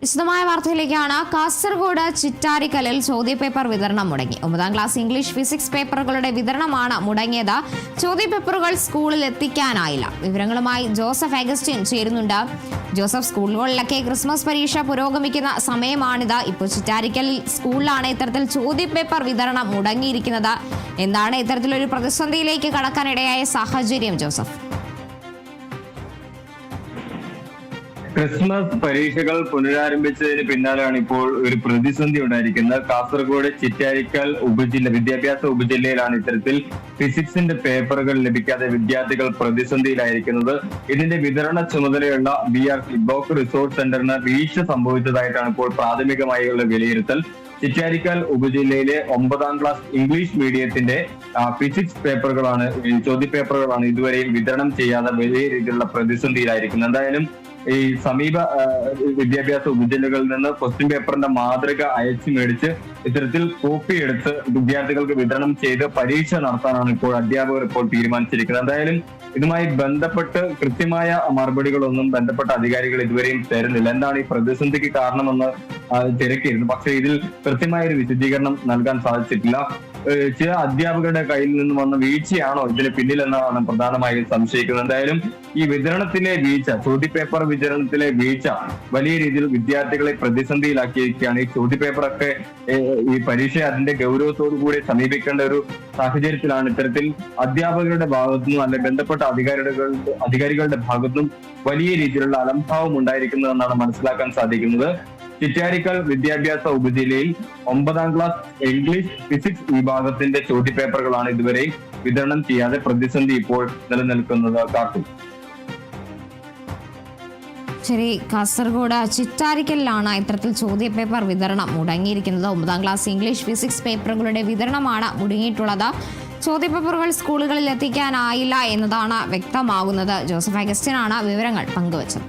വിശദമായ വാർത്തയിലേക്കാണ്. കാസർഗോഡ് ചിറ്റാരിക്കലിൽ ചോദ്യപേപ്പർ വിതരണം മുടങ്ങി. 9ാം ക്ലാസ് ഇംഗ്ലീഷ് ഫിസിക്സ് പേപ്പറുകളുടെ വിതരണമാണ് മുടങ്ങിയത്. ചോദ്യപേപ്പറുകൾ സ്കൂളിൽ എത്തിക്കാനായില്ല. വിവരങ്ങളുമായി ജോസഫ് അഗസ്റ്റിൻ ചേരുന്നുണ്ട്. ജോസഫ്, സ്കൂളുകളിലൊക്കെ ക്രിസ്മസ് പരീക്ഷ പുരോഗമിക്കുന്ന സമയമാണിത്. ഇപ്പോൾ ചിറ്റാരിക്കൽ സ്കൂളിലാണ് ഇത്തരത്തിൽ ചോദ്യപേപ്പർ വിതരണം മുടങ്ങിയിരിക്കുന്നത്. എന്താണ് ഇത്തരത്തിലൊരു പ്രതിസന്ധിയിലേക്ക് കടക്കാനിടയായ സാഹചര്യം, ജോസഫ്? ക്രിസ്മസ് പരീക്ഷകൾ പുനരാരംഭിച്ചതിന് പിന്നാലെയാണ് ഇപ്പോൾ ഒരു പ്രതിസന്ധി ഉണ്ടായിരിക്കുന്നത്. കാസർഗോഡ് ചിറ്റാരിക്കൽ വിദ്യാഭ്യാസ ഉപജില്ലയിലാണ് ഇത്തരത്തിൽ ഫിസിക്സിന്റെ പേപ്പറുകൾ ലഭിക്കാതെ വിദ്യാർത്ഥികൾ പ്രതിസന്ധിയിലായിരിക്കുന്നത്. ഇതിന്റെ വിതരണ ചുമതലയുള്ള BRC ബ്ലോക്ക് റിസോഴ്സ് സെന്ററിന് വീഴ്ച സംഭവിച്ചതായിട്ടാണ് ഇപ്പോൾ പ്രാഥമികമായുള്ള വിലയിരുത്തൽ. ചിറ്റാരിക്കൽ ഉപജില്ലയിലെ 9ാം ക്ലാസ് ഇംഗ്ലീഷ് മീഡിയത്തിന്റെ ഫിസിക്സ് ചോദ്യപേപ്പറുകളാണ് ഇതുവരെയും വിതരണം ചെയ്യാതെ വലിയ രീതിയിലുള്ള പ്രതിസന്ധിയിലായിരിക്കുന്നത്. എന്തായാലും ഈ സമീപ വിദ്യാഭ്യാസ ഉപജില്ലകളിൽ നിന്ന് ക്വസ്റ്റ്യൻ പേപ്പറിന്റെ മാതൃക അയച്ചു മേടിച്ച് ഇത്തരത്തിൽ കോപ്പി എടുത്ത് വിദ്യാർത്ഥികൾക്ക് വിതരണം ചെയ്ത് പരീക്ഷ നടത്താനാണ് ഇപ്പോൾ അധ്യാപകർ തീരുമാനിച്ചിരിക്കുന്നത്. എന്തായാലും ഇതുമായി ബന്ധപ്പെട്ട് കൃത്യമായ മറുപടികളൊന്നും ബന്ധപ്പെട്ട അധികാരികൾ ഇതുവരെയും തരുന്നില്ല. എന്താണ് ഈ പ്രതിസന്ധിക്ക് കാരണമെന്ന് തിരക്കിയിരുന്നു. പക്ഷേ ഇതിൽ കൃത്യമായ ഒരു വിശദീകരണം നൽകാൻ സാധിച്ചിട്ടില്ല. ചില അധ്യാപകരുടെ കയ്യിൽ നിന്ന് വന്ന വീഴ്ചയാണോ ഇതിന് പിന്നിലെന്നാണ് പ്രധാനമായും സംശയിക്കുന്നത്. എന്തായാലും ഈ വിതരണത്തിലെ വീഴ്ച, ചോദ്യപേപ്പർ വിതരണത്തിലെ വീഴ്ച വലിയ രീതിയിൽ വിദ്യാർത്ഥികളെ പ്രതിസന്ധിയിലാക്കിയിരിക്കുകയാണ്. ഈ ചോദ്യപേപ്പറൊക്കെ ഈ പരീക്ഷ അതിന്റെ ഗൗരവത്തോടു കൂടി സമീപിക്കേണ്ട ഒരു സാഹചര്യത്തിലാണ് ഇത്തരത്തിൽ അധ്യാപകരുടെ ഭാഗത്തുനിന്നും അല്ലെങ്കിൽ ബന്ധപ്പെട്ട അധികാരികളുടെ ഭാഗത്തുനിന്നും വലിയ രീതിയിലുള്ള അലംഭാവം ഉണ്ടായിരിക്കുന്നതെന്നാണ് മനസ്സിലാക്കാൻ സാധിക്കുന്നത്. ചിറ്റാരിക്കൽ വിദ്യാഭ്യാസ ഉപജില്ലയിൽ 9ാം ക്ലാസ് ഇംഗ്ലീഷ് ഫിസിക്സ് വിഭാഗത്തിന്റെ ചോദ്യപേപ്പറുകളാണ് ഇതുവരെ വിതരണം ചെയ്യാതെ പ്രതിസന്ധി ഇപ്പോൾ നിലനിൽക്കുന്നത്. ശരി, കാസർഗോഡ് ചിറ്റാരിക്കലിലാണ് ഇത്തരത്തിൽ ചോദ്യപേപ്പർ വിതരണം മുടങ്ങിയിരിക്കുന്നത്. 9ാം ക്ലാസ് ഇംഗ്ലീഷ് ഫിസിക്സ് പേപ്പറുകളുടെ വിതരണമാണ് മുടങ്ങിയിട്ടുള്ളത്. ചോദ്യപേപ്പറുകൾ സ്കൂളുകളിൽ എത്തിക്കാനായില്ല എന്നതാണ് വ്യക്തമാകുന്നത്. ജോസഫ് അഗസ്റ്റിനാണ് വിവരങ്ങൾ പങ്കുവച്ചത്.